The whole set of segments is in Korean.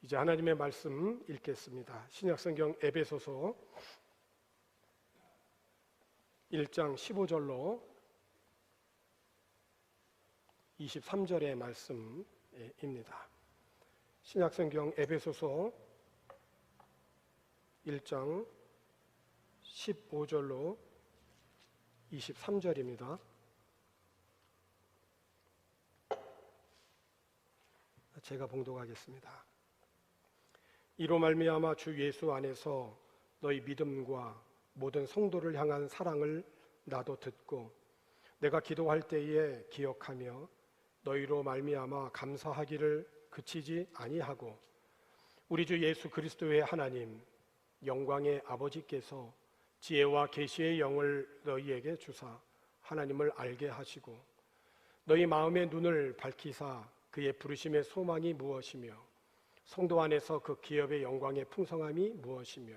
이제 하나님의 말씀 읽겠습니다. 신약성경 에베소서 1장 15절로 23절의 말씀입니다. 신약성경 에베소서 1장 15절로 23절입니다. 제가 봉독하겠습니다. 이로 말미암아 주 예수 안에서 너희 믿음과 모든 성도를 향한 사랑을 나도 듣고 내가 기도할 때에 기억하며 너희로 말미암아 감사하기를 그치지 아니하고 우리 주 예수 그리스도의 하나님 영광의 아버지께서 지혜와 계시의 영을 너희에게 주사 하나님을 알게 하시고 너희 마음의 눈을 밝히사 그의 부르심의 소망이 무엇이며 성도 안에서 그 기업의 영광의 풍성함이 무엇이며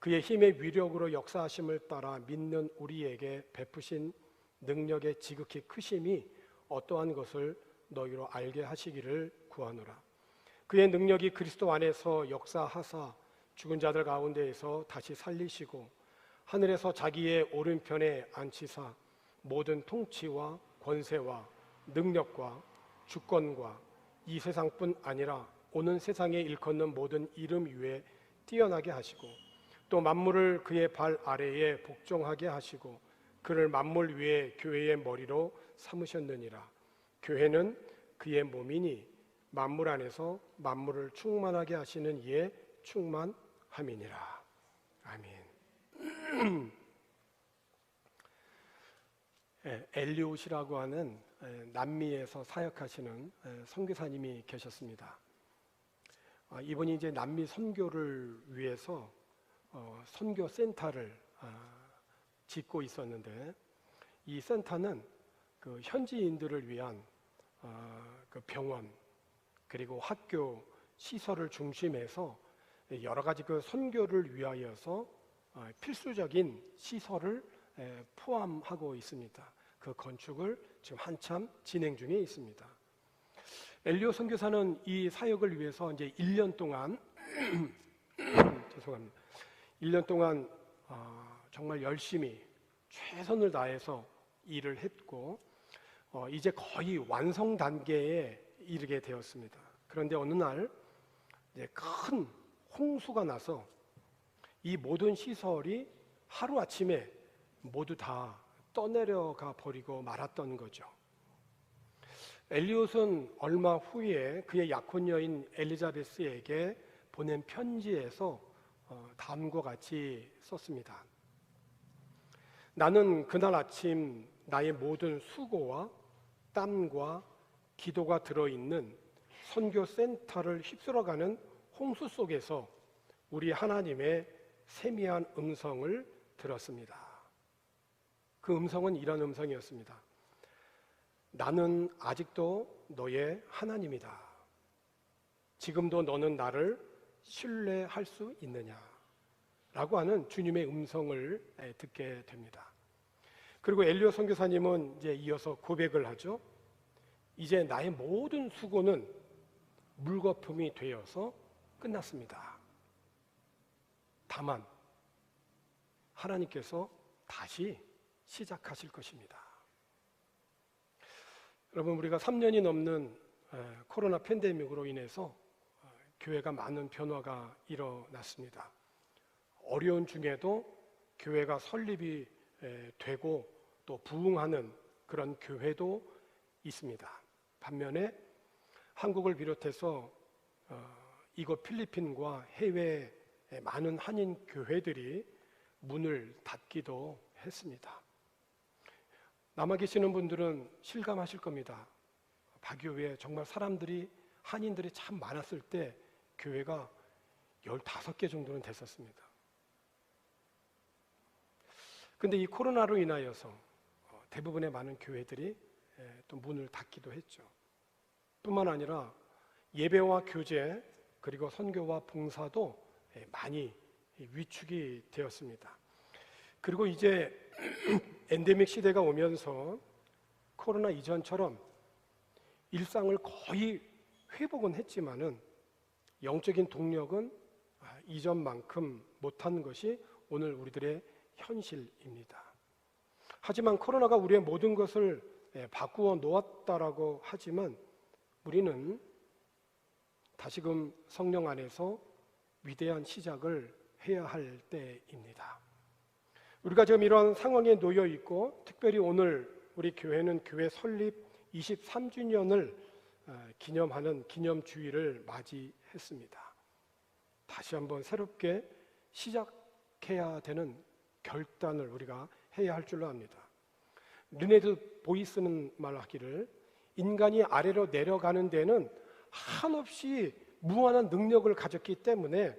그의 힘의 위력으로 역사하심을 따라 믿는 우리에게 베푸신 능력의 지극히 크심이 어떠한 것을 너희로 알게 하시기를 구하노라. 그의 능력이 그리스도 안에서 역사하사 죽은 자들 가운데에서 다시 살리시고 하늘에서 자기의 오른편에 앉히사 모든 통치와 권세와 능력과 주권과 이 세상뿐 아니라 오는 세상에 일컫는 모든 이름 위에 뛰어나게 하시고 또 만물을 그의 발 아래에 복종하게 하시고 그를 만물 위에 교회의 머리로 삼으셨느니라. 교회는 그의 몸이니 만물 안에서 만물을 충만하게 하시는 이의 충만함이니라. 아멘. 엘리옷이라고 하는 남미에서 사역하시는 선교사님이 계셨습니다. 이분이 이제 남미 선교를 위해서 선교 센터를 짓고 있었는데 이 센터는 그 현지인들을 위한 그 병원 그리고 학교 시설을 중심해서 여러 가지 그 선교를 위하여서 필수적인 시설을 포함하고 있습니다. 그 건축을 지금 한참 진행 중에 있습니다. 엘리엇 선교사는 이 사역을 위해서 이제 1년 동안 죄송합니다. 1년 동안 정말 열심히 최선을 다해서 일을 했고 이제 거의 완성 단계에 이르게 되었습니다. 그런데 어느 날 이제 큰 홍수가 나서 이 모든 시설이 하루아침에 모두 다 떠내려가 버리고 말았던 거죠. 엘리엇은 얼마 후에 그의 약혼 여인 엘리자베스에게 보낸 편지에서 다음과 같이 썼습니다. 나는 그날 아침 나의 모든 수고와 땀과 기도가 들어있는 선교센터를 휩쓸어가는 홍수 속에서 우리 하나님의 세미한 음성을 들었습니다. 그 음성은 이런 음성이었습니다. 나는 아직도 너의 하나님이다. 지금도 너는 나를 신뢰할 수 있느냐? 라고 하는 주님의 음성을 듣게 됩니다. 그리고 엘리엇 선교사님은 이제 이어서 고백을 하죠. 이제 나의 모든 수고는 물거품이 되어서 끝났습니다. 다만 하나님께서 다시 시작하실 것입니다. 여러분, 우리가 3년이 넘는 코로나 팬데믹으로 인해서 교회가 많은 변화가 일어났습니다. 어려운 중에도 교회가 설립이 되고 또 부흥하는 그런 교회도 있습니다. 반면에 한국을 비롯해서 이곳 필리핀과 해외의 많은 한인 교회들이 문을 닫기도 했습니다. 남아 계시는 분들은 실감하실 겁니다. 박교회에 정말 한인들이 참 많았을 때 교회가 15개 정도는 됐었습니다. 근데 이 코로나로 인하여서 대부분의 많은 교회들이 또 문을 닫기도 했죠. 뿐만 아니라 예배와 교제 그리고 선교와 봉사도 많이 위축이 되었습니다. 그리고 이제 엔데믹 시대가 오면서 코로나 이전처럼 일상을 거의 회복은 했지만은 영적인 동력은 이전만큼 못한 것이 오늘 우리들의 현실입니다. 하지만 코로나가 우리의 모든 것을 바꾸어 놓았다라고 하지만 우리는 다시금 성령 안에서 위대한 시작을 해야 할 때입니다. 우리가 지금 이런 상황에 놓여 있고, 특별히 오늘 우리 교회는 교회 설립 23주년을 기념하는 기념주일을 맞이했습니다. 다시 한번 새롭게 시작해야 되는 결단을 우리가 해야 할 줄로 압니다. 르네드 보이스는 말하기를, 인간이 아래로 내려가는 데는 한없이 무한한 능력을 가졌기 때문에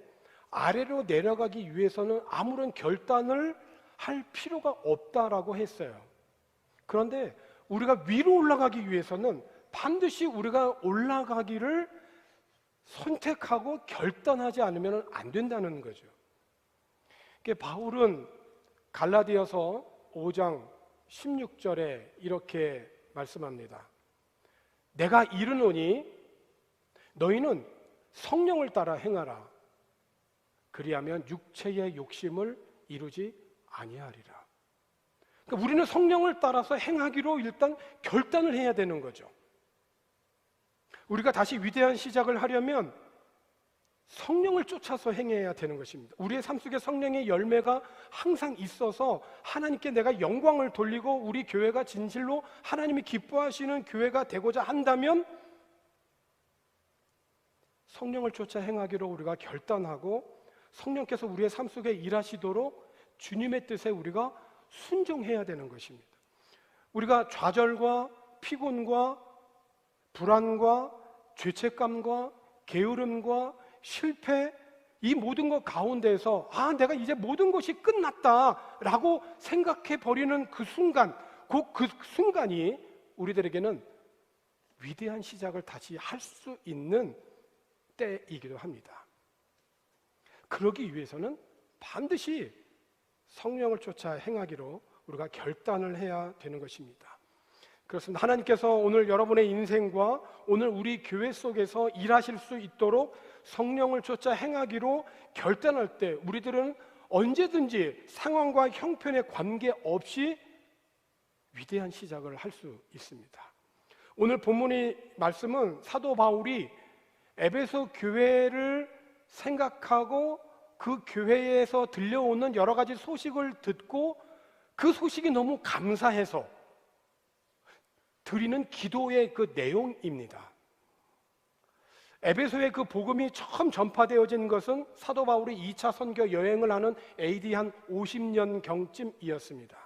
아래로 내려가기 위해서는 아무런 결단을 할 필요가 없다라고 했어요. 그런데 우리가 위로 올라가기 위해서는 반드시 우리가 올라가기를 선택하고 결단하지 않으면 안 된다는 거죠. 바울은 갈라디아서 5장 16절에 이렇게 말씀합니다. 내가 이르노니 너희는 성령을 따라 행하라. 그리하면 육체의 욕심을 이루지 아니하리라. 그러니까 우리는 성령을 따라서 행하기로 일단 결단을 해야 되는 거죠. 우리가 다시 위대한 시작을 하려면 성령을 쫓아서 행해야 되는 것입니다. 우리의 삶 속에 성령의 열매가 항상 있어서 하나님께 내가 영광을 돌리고 우리 교회가 진실로 하나님이 기뻐하시는 교회가 되고자 한다면 성령을 쫓아 행하기로 우리가 결단하고 성령께서 우리의 삶 속에 일하시도록 주님의 뜻에 우리가 순종해야 되는 것입니다. 우리가 좌절과 피곤과 불안과 죄책감과 게으름과 실패, 이 모든 것 가운데에서 내가 이제 모든 것이 끝났다라고 생각해 버리는 그 순간, 그 순간이 우리들에게는 위대한 시작을 다시 할 수 있는 때이기도 합니다. 그러기 위해서는 반드시 성령을 쫓아 행하기로 우리가 결단을 해야 되는 것입니다. 그렇습니다. 하나님께서 오늘 여러분의 인생과 오늘 우리 교회 속에서 일하실 수 있도록 성령을 쫓아 행하기로 결단할 때 우리들은 언제든지 상황과 형편에 관계없이 위대한 시작을 할 수 있습니다. 오늘 본문의 말씀은 사도 바울이 에베소 교회를 생각하고 그 교회에서 들려오는 여러 가지 소식을 듣고 그 소식이 너무 감사해서 드리는 기도의 그 내용입니다. 에베소의 그 복음이 처음 전파되어진 것은 사도 바울이 2차 선교 여행을 하는 AD 한 50년경쯤이었습니다.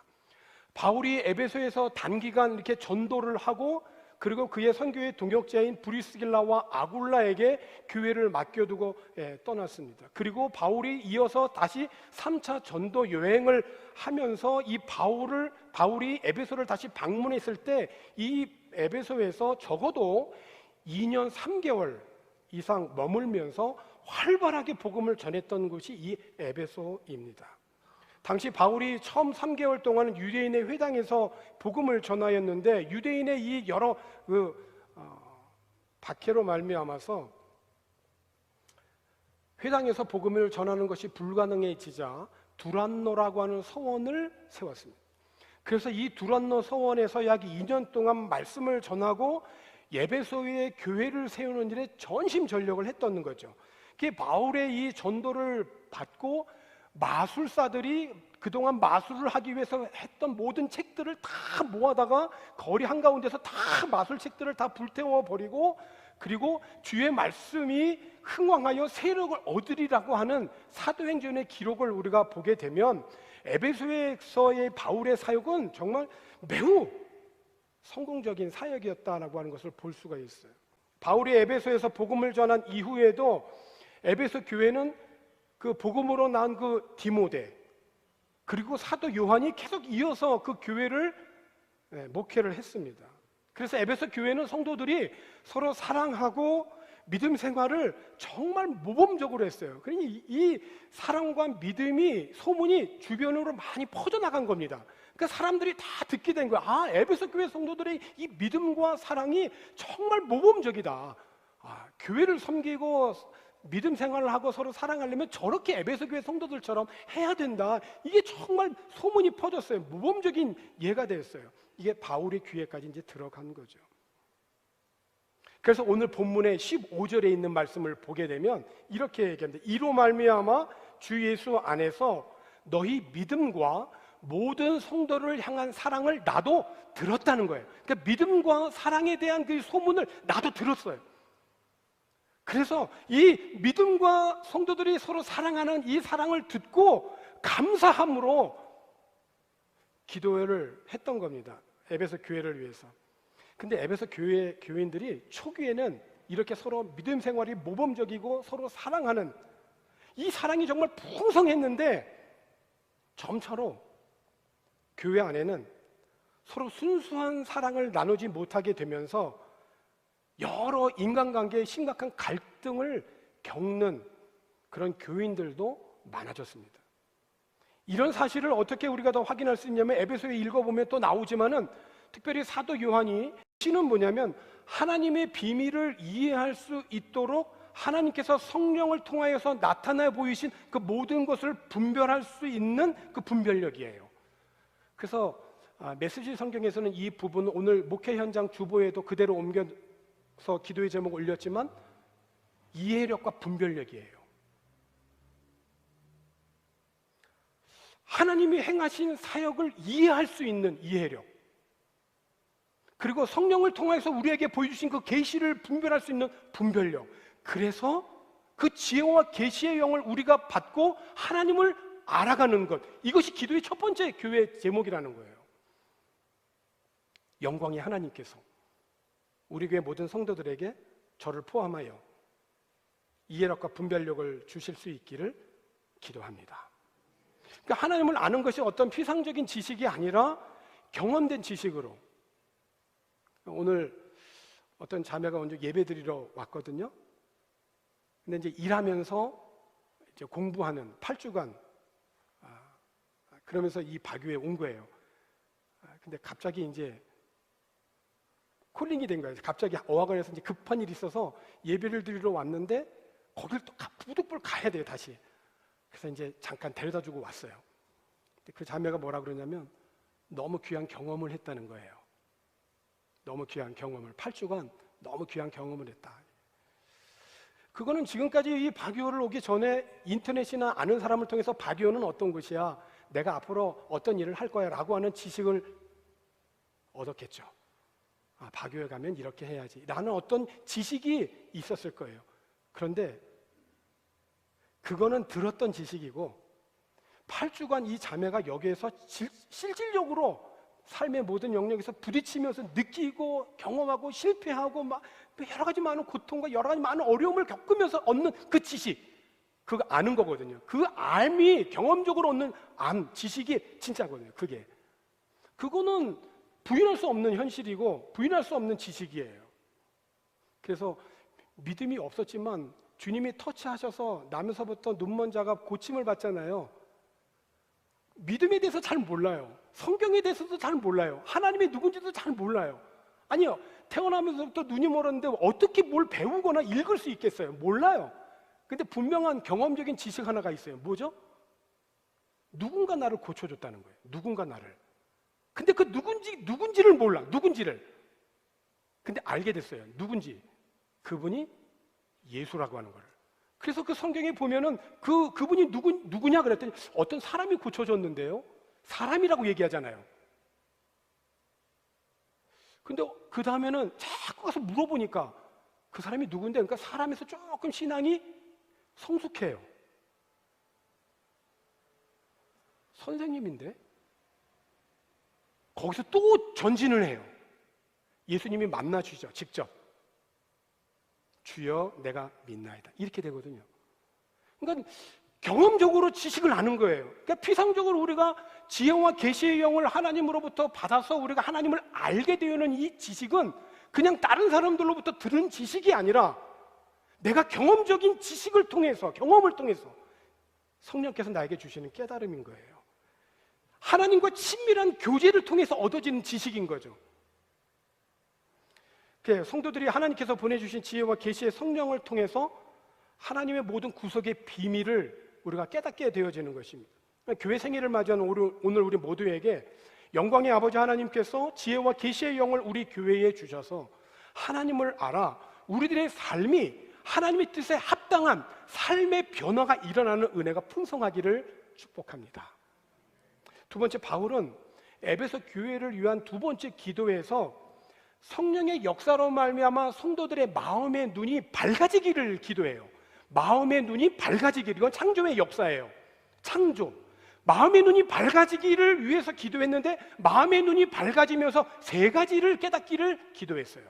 바울이 에베소에서 단기간 이렇게 전도를 하고 그리고 그의 선교의 동역자인 브리스길라와 아굴라에게 교회를 맡겨두고 떠났습니다. 그리고 바울이 이어서 다시 3차 전도 여행을 하면서 이 바울이 에베소를 다시 방문했을 때 이 에베소에서 적어도 2년 3개월 이상 머물면서 활발하게 복음을 전했던 곳이 이 에베소입니다. 당시 바울이 처음 3개월 동안 유대인의 회당에서 복음을 전하였는데 유대인의 이 여러 박해로 말미암아서 회당에서 복음을 전하는 것이 불가능해지자 두란노라고 하는 서원을 세웠습니다. 그래서 이 두란노 서원에서 약 2년 동안 말씀을 전하고 에베소의 교회를 세우는 일에 전심전력을 했던 거죠. 그게 바울의 이 전도를 받고 마술사들이 그동안 마술을 하기 위해서 했던 모든 책들을 다 모아다가 거리 한가운데서 다 마술책들을 다 불태워 버리고 그리고 주의 말씀이 흥왕하여 세력을 얻으리라고 하는 사도행전의 기록을 우리가 보게 되면 에베소에서의 바울의 사역은 정말 매우 성공적인 사역이었다라고 하는 것을 볼 수가 있어요. 바울이 에베소에서 복음을 전한 이후에도 에베소 교회는 그 복음으로 난 그 디모데 그리고 사도 요한이 계속 이어서 그 교회를 목회를 했습니다. 그래서 에베소 교회는 성도들이 서로 사랑하고 믿음 생활을 정말 모범적으로 했어요. 그러니 이 사랑과 믿음이 소문이 주변으로 많이 퍼져나간 겁니다. 그러니까 사람들이 다 듣게 된 거예요. 에베소 교회 성도들의 이 믿음과 사랑이 정말 모범적이다. 교회를 섬기고 믿음 생활을 하고 서로 사랑하려면 저렇게 에베소 교회 성도들처럼 해야 된다. 이게 정말 소문이 퍼졌어요. 모범적인 예가 됐어요. 이게 바울의 귀에까지 이제 들어간 거죠. 그래서 오늘 본문의 15절에 있는 말씀을 보게 되면 이렇게 얘기합니다. 이로 말미암아 주 예수 안에서 너희 믿음과 모든 성도를 향한 사랑을 나도 들었다는 거예요. 그러니까 믿음과 사랑에 대한 그 소문을 나도 들었어요. 그래서 이 믿음과 성도들이 서로 사랑하는 이 사랑을 듣고 감사함으로 기도를 했던 겁니다. 에베소 교회를 위해서. 근데 에베소 교인들이 초기에는 이렇게 서로 믿음 생활이 모범적이고 서로 사랑하는 이 사랑이 정말 풍성했는데 점차로 교회 안에는 서로 순수한 사랑을 나누지 못하게 되면서 여러 인간관계에 심각한 갈등을 겪는 그런 교인들도 많아졌습니다. 이런 사실을 어떻게 우리가 더 확인할 수 있냐면 에베소에 읽어보면 또 나오지만은 특별히 사도 요한이 시는 뭐냐면 하나님의 비밀을 이해할 수 있도록 하나님께서 성령을 통하여서 나타나 보이신 그 모든 것을 분별할 수 있는 그 분별력이에요. 그래서 메시지 성경에서는 이 부분 오늘 목회 현장 주보에도 그대로 옮겨서 기도의 제목 올렸지만 이해력과 분별력이에요. 하나님이 행하신 사역을 이해할 수 있는 이해력, 그리고 성령을 통해서 우리에게 보여주신 그 계시를 분별할 수 있는 분별력. 그래서 그 지혜와 계시의 영을 우리가 받고 하나님을 알아가는 것, 이것이 기도의 첫 번째 교회 제목이라는 거예요. 영광의 하나님께서 우리 교회 모든 성도들에게 저를 포함하여 이해력과 분별력을 주실 수 있기를 기도합니다. 그러니까 하나님을 아는 것이 어떤 피상적인 지식이 아니라 경험된 지식으로. 오늘 어떤 자매가 먼저 예배 드리러 왔거든요. 근데 이제 일하면서 이제 공부하는 8주간 그러면서 이 바교에 온 거예요. 근데 갑자기 이제 콜링이 된 거예요. 갑자기 어학원에서 이제 급한 일이 있어서 예배를 드리러 왔는데 거길 또 부득불 가야 돼요, 다시. 그래서 이제 잠깐 데려다 주고 왔어요. 근데 그 자매가 뭐라 그러냐면 너무 귀한 경험을 했다는 거예요. 너무 귀한 경험을, 8주간 너무 귀한 경험을 했다. 그거는 지금까지 이 바교를 오기 전에 인터넷이나 아는 사람을 통해서 바교는 어떤 것이야, 내가 앞으로 어떤 일을 할 거야 라고 하는 지식을 얻었겠죠. 바교에 가면 이렇게 해야지 라는 어떤 지식이 있었을 거예요. 그런데 그거는 들었던 지식이고 8주간 이 자매가 여기에서 실질적으로 삶의 모든 영역에서 부딪히면서 느끼고 경험하고 실패하고 막 여러 가지 많은 고통과 여러 가지 많은 어려움을 겪으면서 얻는 그 지식, 그거 아는 거거든요. 그 알미, 경험적으로 얻는 지식이 진짜거든요. 그거는 부인할 수 없는 현실이고 부인할 수 없는 지식이에요. 그래서 믿음이 없었지만 주님이 터치하셔서 나면서부터 눈먼 자가 고침을 받잖아요. 믿음에 대해서 잘 몰라요. 성경에 대해서도 잘 몰라요. 하나님이 누군지도 잘 몰라요. 아니요, 태어나면서부터 눈이 멀었는데 어떻게 뭘 배우거나 읽을 수 있겠어요? 몰라요. 근데 분명한 경험적인 지식 하나가 있어요. 뭐죠? 누군가 나를 고쳐줬다는 거예요. 누군가 나를. 근데 그 누군지를 몰라. 누군지를. 근데 알게 됐어요. 누군지. 그분이 예수라고 하는 거를. 그래서 그 성경에 보면은 그분이 누구냐 그랬더니 어떤 사람이 고쳐줬는데요. 사람이라고 얘기하잖아요. 근데 그 다음에는 자꾸 가서 물어보니까 그 사람이 누군데, 그러니까 사람에서 조금 신앙이 성숙해요. 선생님인데 거기서 또 전진을 해요. 예수님이 만나주죠. 직접. 주여 내가 믿나이다. 이렇게 되거든요. 그러니까 경험적으로 지식을 아는 거예요. 그러니까 피상적으로 우리가 지혜와 계시의 영을 하나님으로부터 받아서 우리가 하나님을 알게 되는 이 지식은 그냥 다른 사람들로부터 들은 지식이 아니라 내가 경험적인 지식을 통해서, 경험을 통해서 성령께서 나에게 주시는 깨달음인 거예요. 하나님과 친밀한 교제를 통해서 얻어지는 지식인 거죠. 성도들이 하나님께서 보내주신 지혜와 계시의 성령을 통해서 하나님의 모든 구속의 비밀을 우리가 깨닫게 되어지는 것입니다. 교회 생일을 맞이하는 오늘 우리 모두에게 영광의 아버지 하나님께서 지혜와 계시의 영을 우리 교회에 주셔서 하나님을 알아 우리들의 삶이 하나님의 뜻에 합당한 삶의 변화가 일어나는 은혜가 풍성하기를 축복합니다. 두 번째, 바울은 에베소 교회를 위한 두 번째 기도에서 성령의 역사로 말미암아 성도들의 마음의 눈이 밝아지기를 기도해요. 마음의 눈이 밝아지기를, 이건 창조의 역사예요. 창조. 마음의 눈이 밝아지기를 위해서 기도했는데 마음의 눈이 밝아지면서 세 가지를 깨닫기를 기도했어요.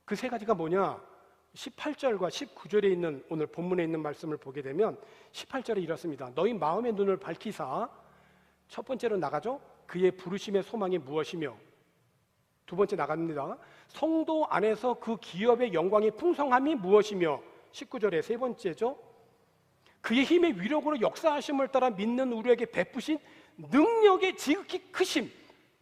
그 세 가지가 뭐냐? 18절과 19절에 있는 오늘 본문에 있는 말씀을 보게 되면 18절에 이렇습니다. 너희 마음의 눈을 밝히사, 첫 번째로 나가죠. 그의 부르심의 소망이 무엇이며, 두 번째 나갑니다. 성도 안에서 그 기업의 영광의 풍성함이 무엇이며, 19절에 세 번째죠. 그의 힘의 위력으로 역사하심을 따라 믿는 우리에게 베푸신 능력의 지극히 크심,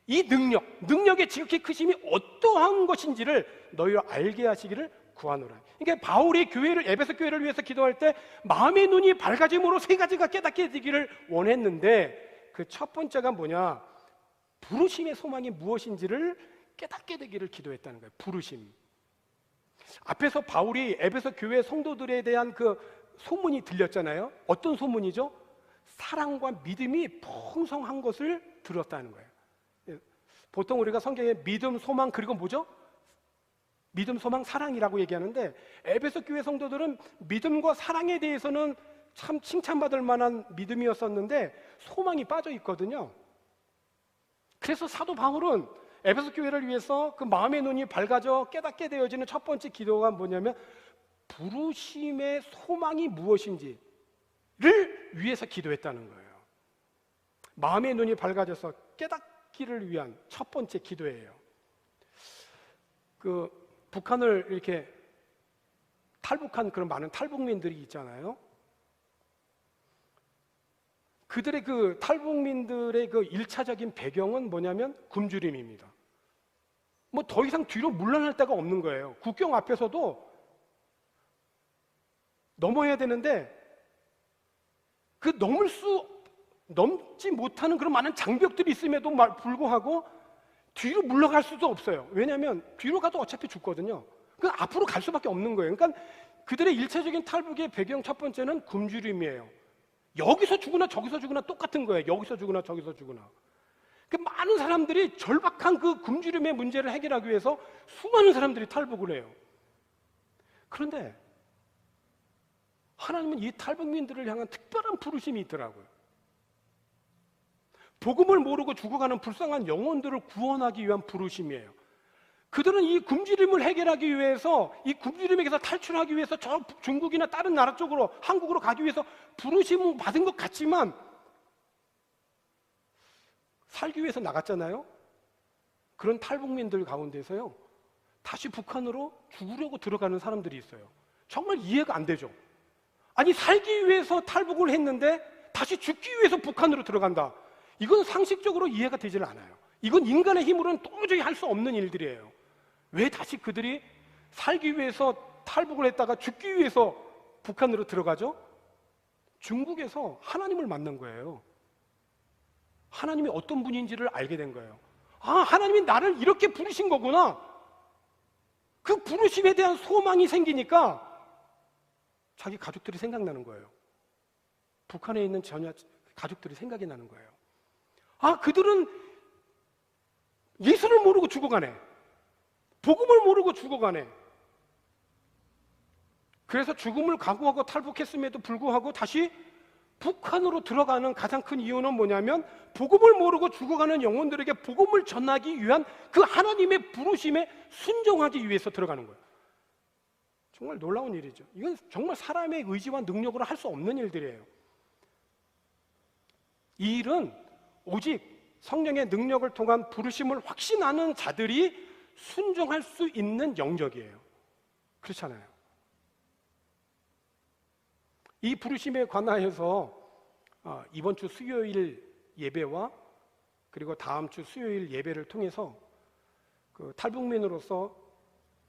이 능력의 지극히 크심이 어떠한 것인지를 너희로 알게 하시기를 구하노라. 그러니까 바울이 에베소 교회를 위해서 기도할 때 마음의 눈이 밝아짐으로 세 가지가 깨닫게 되기를 원했는데, 그 첫 번째가 뭐냐? 부르심의 소망이 무엇인지를 깨닫게 되기를 기도했다는 거예요. 부르심. 앞에서 바울이 에베소 교회 성도들에 대한 그 소문이 들렸잖아요. 어떤 소문이죠? 사랑과 믿음이 풍성한 것을 들었다는 거예요. 보통 우리가 성경에 믿음, 소망, 그리고 뭐죠? 믿음, 소망, 사랑이라고 얘기하는데 에베소 교회 성도들은 믿음과 사랑에 대해서는 참 칭찬받을 만한 믿음이었었는데 소망이 빠져 있거든요. 그래서 사도 바울은 에베소 교회를 위해서 그 마음의 눈이 밝아져 깨닫게 되어지는 첫 번째 기도가 뭐냐면 부르심의 소망이 무엇인지를 위해서 기도했다는 거예요. 마음의 눈이 밝아져서 깨닫기를 위한 첫 번째 기도예요. 그 북한을 이렇게 탈북한 그런 많은 탈북민들이 있잖아요. 그들의 그 탈북민들의 그 1차적인 배경은 뭐냐면 굶주림입니다. 뭐 더 이상 뒤로 물러날 데가 없는 거예요. 국경 앞에서도 넘어야 되는데 그 넘지 못하는 그런 많은 장벽들이 있음에도 불구하고 뒤로 물러갈 수도 없어요. 왜냐하면 뒤로 가도 어차피 죽거든요. 그 앞으로 갈 수밖에 없는 거예요. 그러니까 그들의 1차적인 탈북의 배경 첫 번째는 굶주림이에요. 여기서 죽으나 저기서 죽으나 똑같은 거예요. 여기서 죽으나 저기서 죽으나. 그 많은 사람들이 절박한 그 굶주림의 문제를 해결하기 위해서 수많은 사람들이 탈북을 해요. 그런데 하나님은 이 탈북민들을 향한 특별한 부르심이 있더라고요. 복음을 모르고 죽어가는 불쌍한 영혼들을 구원하기 위한 부르심이에요. 그들은 이 굶주림을 해결하기 위해서, 이 굶주림에게서 탈출하기 위해서 저 중국이나 다른 나라 쪽으로, 한국으로 가기 위해서 부르심을 받은 것 같지만 살기 위해서 나갔잖아요. 그런 탈북민들 가운데서요, 다시 북한으로 죽으려고 들어가는 사람들이 있어요. 정말 이해가 안 되죠. 아니, 살기 위해서 탈북을 했는데 다시 죽기 위해서 북한으로 들어간다. 이건 상식적으로 이해가 되질 않아요. 이건 인간의 힘으로는 도저히 할 수 없는 일들이에요. 왜 다시 그들이 살기 위해서 탈북을 했다가 죽기 위해서 북한으로 들어가죠? 중국에서 하나님을 만난 거예요. 하나님이 어떤 분인지를 알게 된 거예요. 아, 하나님이 나를 이렇게 부르신 거구나. 그 부르심에 대한 소망이 생기니까 자기 가족들이 생각나는 거예요. 북한에 있는 전혀 가족들이 생각이 나는 거예요. 아, 그들은 예수를 모르고 죽어가네. 복음을 모르고 죽어가네. 그래서 죽음을 각오하고 탈북했음에도 불구하고 다시 북한으로 들어가는 가장 큰 이유는 뭐냐면 복음을 모르고 죽어가는 영혼들에게 복음을 전하기 위한 그 하나님의 부르심에 순종하기 위해서 들어가는 거예요. 정말 놀라운 일이죠. 이건 정말 사람의 의지와 능력으로 할 수 없는 일들이에요. 이 일은 오직 성령의 능력을 통한 부르심을 확신하는 자들이 순종할 수 있는 영역이에요. 그렇잖아요. 이 부르심에 관하여서 이번 주 수요일 예배와 그리고 다음 주 수요일 예배를 통해서 그 탈북민으로서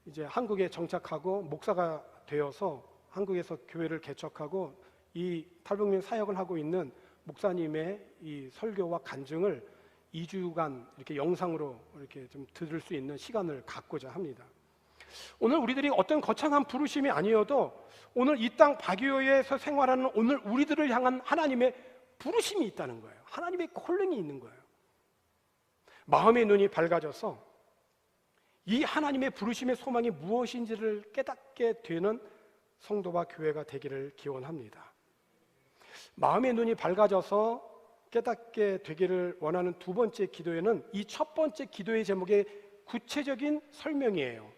이제 한국에 정착하고 목사가 되어서 한국에서 교회를 개척하고 이 탈북민 사역을 하고 있는 목사님의 이 설교와 간증을 2주간 이렇게 영상으로 이렇게 좀 들을 수 있는 시간을 갖고자 합니다. 오늘 우리들이 어떤 거창한 부르심이 아니어도 오늘 이 땅 바교에서 생활하는 오늘 우리들을 향한 하나님의 부르심이 있다는 거예요. 하나님의 콜링이 있는 거예요. 마음의 눈이 밝아져서 이 하나님의 부르심의 소망이 무엇인지를 깨닫게 되는 성도와 교회가 되기를 기원합니다. 마음의 눈이 밝아져서 깨닫게 되기를 원하는 두 번째 기도에는 이 첫 번째 기도의 제목의 구체적인 설명이에요.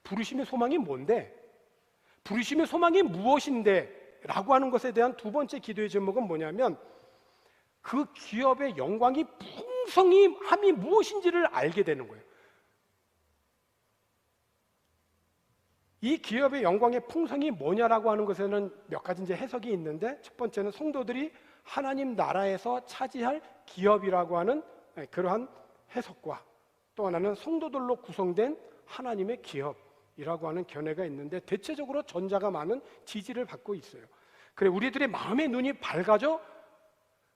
부르심의 소망이 뭔데? 부르심의 소망이 무엇인데? 라고 하는 것에 대한 두 번째 기도의 제목은 뭐냐면 그 기업의 영광이 풍성함이 무엇인지를 알게 되는 거예요. 이 기업의 영광의 풍성이 뭐냐라고 하는 것에는 몇 가지 이제 해석이 있는데 첫 번째는 성도들이 하나님 나라에서 차지할 기업이라고 하는 그러한 해석과 또 하나는 성도들로 구성된 하나님의 기업이라고 하는 견해가 있는데 대체적으로 전자가 많은 지지를 받고 있어요. 그래 우리들의 마음의 눈이 밝아져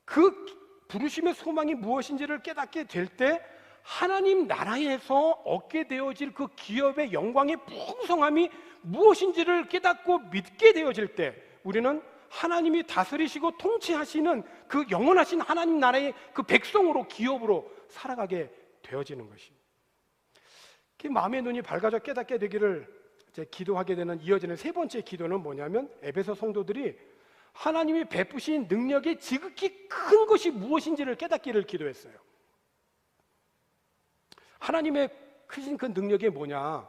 그 부르심의 소망이 무엇인지를 깨닫게 될 때 하나님 나라에서 얻게 되어질 그 기업의 영광의 풍성함이 무엇인지를 깨닫고 믿게 되어질 때 우리는 하나님이 다스리시고 통치하시는 그 영원하신 하나님 나라의 그 백성으로 기업으로 살아가게 되어지는 것입니다. 그 마음의 눈이 밝아져 깨닫게 되기를 이제 기도하게 되는 이어지는 세 번째 기도는 뭐냐면 에베소 성도들이 하나님이 베푸신 능력의 지극히 큰 것이 무엇인지를 깨닫기를 기도했어요. 하나님의 크신 그 능력이 뭐냐?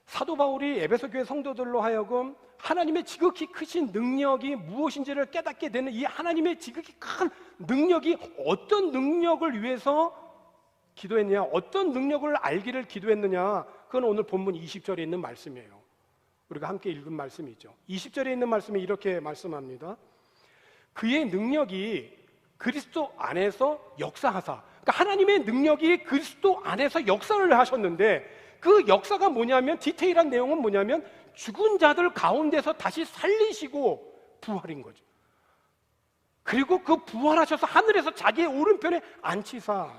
사도 바울이 에베소 교회 성도들로 하여금 하나님의 지극히 크신 능력이 무엇인지를 깨닫게 되는 이 하나님의 지극히 큰 능력이 어떤 능력을 위해서 기도했느냐, 어떤 능력을 알기를 기도했느냐, 그건 오늘 본문 20절에 있는 말씀이에요. 우리가 함께 읽은 말씀이죠. 20절에 있는 말씀이 이렇게 말씀합니다. 그의 능력이 그리스도 안에서 역사하사, 그러니까 하나님의 능력이 그리스도 안에서 역사를 하셨는데 그 역사가 뭐냐면 디테일한 내용은 뭐냐면 죽은 자들 가운데서 다시 살리시고 부활인 거죠. 그리고 그 부활하셔서 하늘에서 자기의 오른편에 앉히사.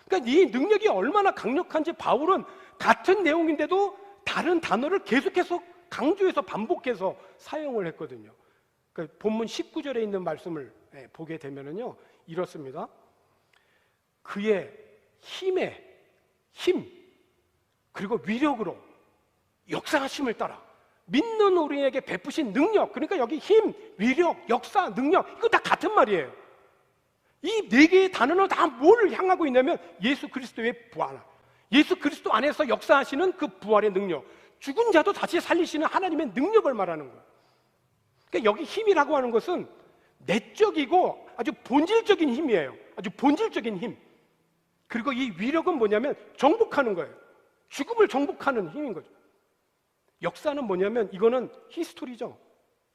그러니까 이 능력이 얼마나 강력한지 바울은 같은 내용인데도 다른 단어를 계속해서 강조해서 반복해서 사용을 했거든요. 그러니까 본문 19절에 있는 말씀을 보게 되면은요 이렇습니다. 그의 힘 그리고 위력으로 역사하심을 따라 믿는 우리에게 베푸신 능력, 그러니까 여기 힘, 위력, 역사, 능력 이거 다 같은 말이에요. 이 네 개의 단어는 다 뭐를 향하고 있냐면 예수 그리스도의 부활, 예수 그리스도 안에서 역사하시는 그 부활의 능력, 죽은 자도 다시 살리시는 하나님의 능력을 말하는 거예요. 그러니까 여기 힘이라고 하는 것은 내적이고 아주 본질적인 힘이에요. 아주 본질적인 힘. 그리고 이 위력은 뭐냐면 정복하는 거예요. 죽음을 정복하는 힘인 거죠. 역사는 뭐냐면 이거는 히스토리죠.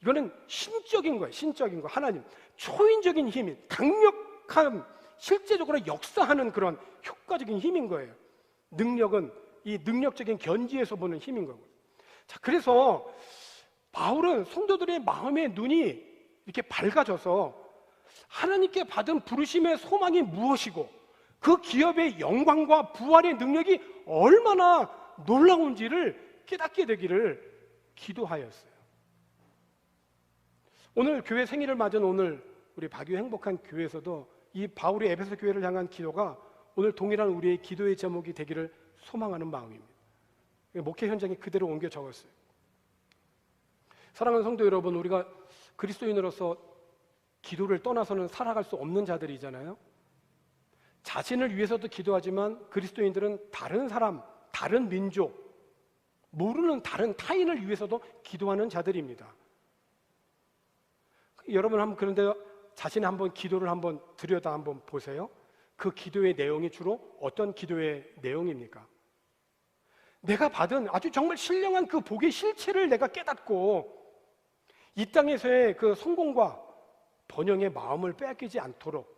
이거는 신적인 거예요. 신적인 거. 하나님 초인적인 힘이 강력한 실제적으로 역사하는 그런 효과적인 힘인 거예요. 능력은 이 능력적인 견지에서 보는 힘인 거고요. 자, 그래서 바울은 성도들의 마음의 눈이 이렇게 밝아져서 하나님께 받은 부르심의 소망이 무엇이고 그 기업의 영광과 부활의 능력이 얼마나 놀라운지를 깨닫게 되기를 기도하였어요. 오늘 교회 생일을 맞은 오늘 우리 바교 행복한 교회에서도 이 바울의 에베소 교회를 향한 기도가 오늘 동일한 우리의 기도의 제목이 되기를 소망하는 마음입니다. 목회 현장에 그대로 옮겨 적었어요. 사랑하는 성도 여러분, 우리가 그리스도인으로서 기도를 떠나서는 살아갈 수 없는 자들이잖아요. 자신을 위해서도 기도하지만 그리스도인들은 다른 사람, 다른 민족, 모르는 다른 타인을 위해서도 기도하는 자들입니다. 여러분 한번 그런데 자신의 한번 기도를 한번 들여다 한번 보세요. 그 기도의 내용이 주로 어떤 기도의 내용입니까? 내가 받은 아주 정말 신령한 그 복의 실체를 내가 깨닫고 이 땅에서의 그 성공과 번영의 마음을 빼앗기지 않도록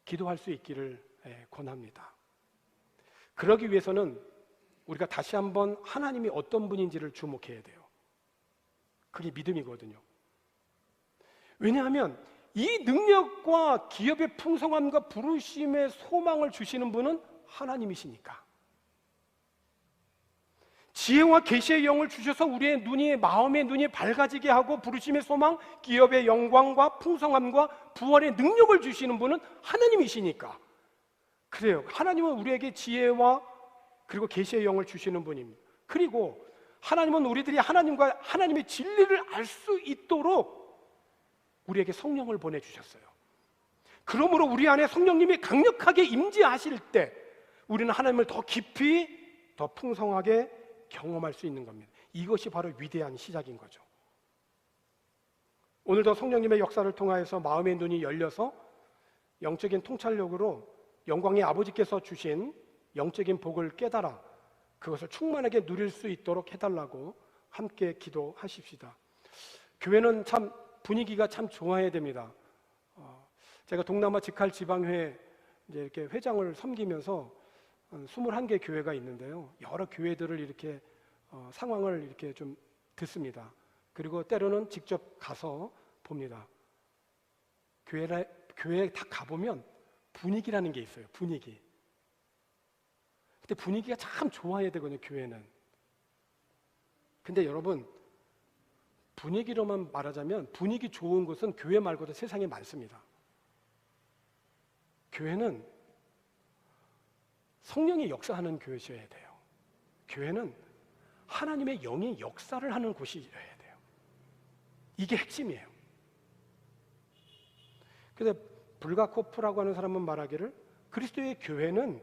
기도할 수 있기를 권합니다. 그러기 위해서는 우리가 다시 한번 하나님이 어떤 분인지를 주목해야 돼요. 그게 믿음이거든요. 왜냐하면 이 능력과 기업의 풍성함과 부르심의 소망을 주시는 분은 하나님이시니까. 지혜와 계시의 영을 주셔서 우리의 눈이, 마음의 눈이 밝아지게 하고 부르심의 소망, 기업의 영광과 풍성함과 부활의 능력을 주시는 분은 하나님이시니까. 그래요. 하나님은 우리에게 지혜와 그리고 계시의 영을 주시는 분입니다. 그리고 하나님은 우리들이 하나님과 하나님의 진리를 알 수 있도록 우리에게 성령을 보내주셨어요. 그러므로 우리 안에 성령님이 강력하게 임재하실 때 우리는 하나님을 더 깊이, 더 풍성하게 경험할 수 있는 겁니다. 이것이 바로 위대한 시작인 거죠. 오늘도 성령님의 역사를 통하여서 마음의 눈이 열려서 영적인 통찰력으로 영광의 아버지께서 주신 영적인 복을 깨달아 그것을 충만하게 누릴 수 있도록 해달라고 함께 기도하십시다. 교회는 참 분위기가 참 좋아야 됩니다. 제가 동남아 직할 지방회 이제 이렇게 회장을 섬기면서 21개 교회가 있는데요. 여러 교회들을 이렇게 상황을 이렇게 좀 듣습니다. 그리고 때로는 직접 가서 봅니다. 교회에 다 가보면 분위기라는 게 있어요. 분위기. 근데 분위기가 참 좋아야 되거든요, 교회는. 근데 여러분, 분위기로만 말하자면 분위기 좋은 곳은 교회 말고도 세상에 많습니다. 교회는 성령이 역사하는 교회셔야 돼요. 교회는 하나님의 영이 역사를 하는 곳이어야 돼요. 이게 핵심이에요. 근데 불가코프라고 하는 사람은 말하기를 그리스도의 교회는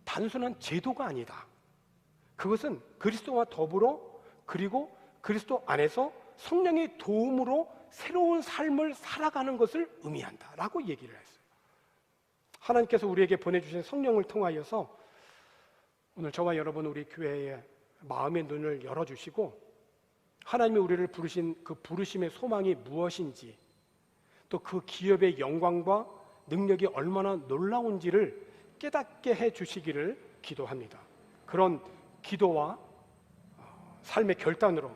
단순한 제도가 아니다. 그것은 그리스도와 더불어 그리고 그리스도 안에서 성령의 도움으로 새로운 삶을 살아가는 것을 의미한다 라고 얘기를 했어요. 하나님께서 우리에게 보내주신 성령을 통하여서 오늘 저와 여러분 우리 교회의 마음의 눈을 열어주시고 하나님이 우리를 부르신 그 부르심의 소망이 무엇인지 또 그 기업의 영광과 능력이 얼마나 놀라운지를 깨닫게 해주시기를 기도합니다. 그런 기도와 삶의 결단으로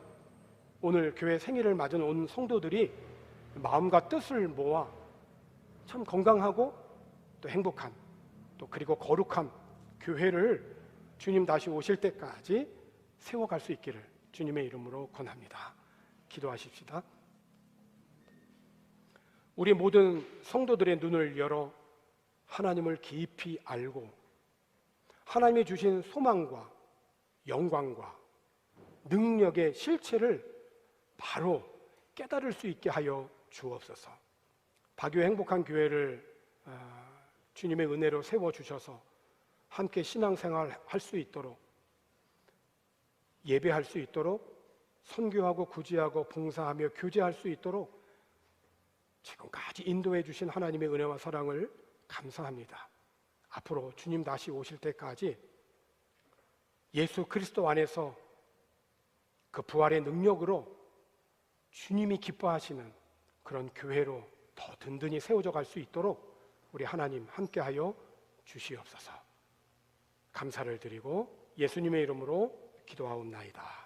오늘 교회 생일을 맞은 온 성도들이 마음과 뜻을 모아 참 건강하고 또 행복한 또 그리고 거룩한 교회를 주님 다시 오실 때까지 세워갈 수 있기를 주님의 이름으로 권합니다. 기도하십시다. 우리 모든 성도들의 눈을 열어 하나님을 깊이 알고 하나님이 주신 소망과 영광과 능력의 실체를 바로 깨달을 수 있게 하여 주옵소서. 박유 행복한 교회를 주님의 은혜로 세워주셔서 함께 신앙생활 할 수 있도록 예배할 수 있도록 선교하고 구제하고 봉사하며 교제할 수 있도록 지금까지 인도해 주신 하나님의 은혜와 사랑을 감사합니다. 앞으로 주님 다시 오실 때까지 예수 그리스도 안에서 그 부활의 능력으로 주님이 기뻐하시는 그런 교회로 더 든든히 세워져 갈 수 있도록 우리 하나님 함께하여 주시옵소서. 감사를 드리고 예수님의 이름으로 기도하옵나이다.